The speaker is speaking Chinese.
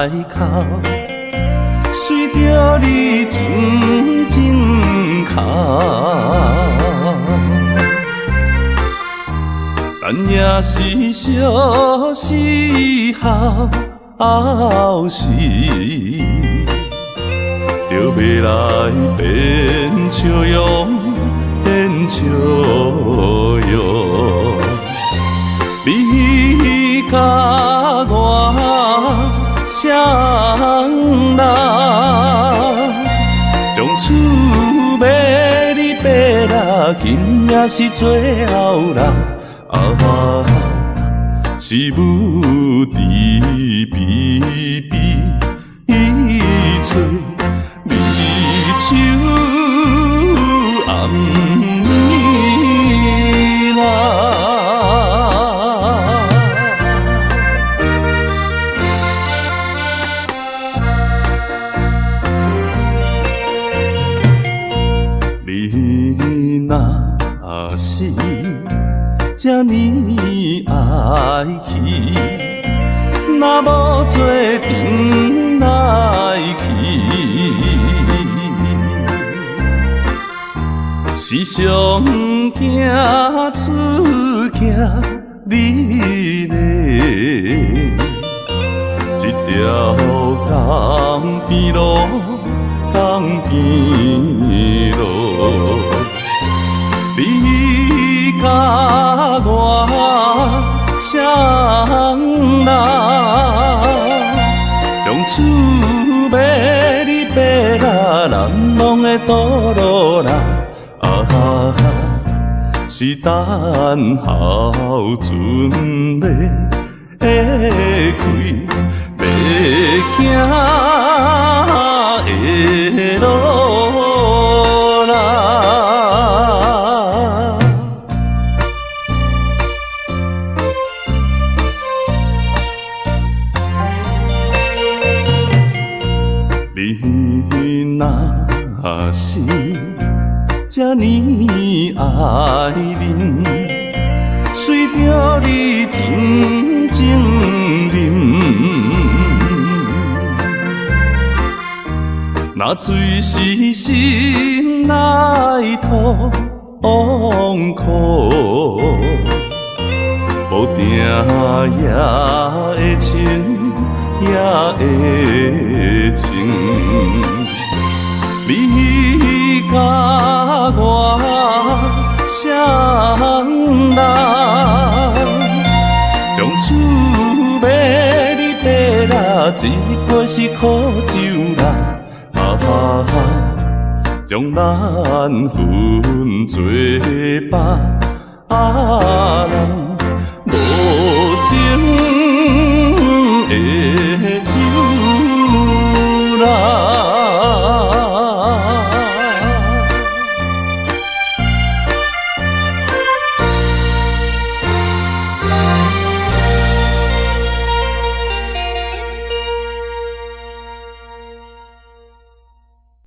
来哭，随着你静静哭，咱也是相思后时，就要来变笑容，变笑容。你甲我双人，从厝尾你爬啦，今也是最后人。啊，是母慈悲悲伊找离愁暗暝啦。你若是这呢爱去，若无做阵来去，时常惊出惊你嘞，一条江边路，江边路。你甲我双人，从厝尾你爬啦，难忘的道路啦。啊，是等候船要开，要行的路啦。你若是这呢爱人，随着你静静饮，若水是心内痛苦，无定也会情，也会情。你甲我双人，从厝尾你爬啦，一杯是苦酒啦。啊，将咱分做别人无情。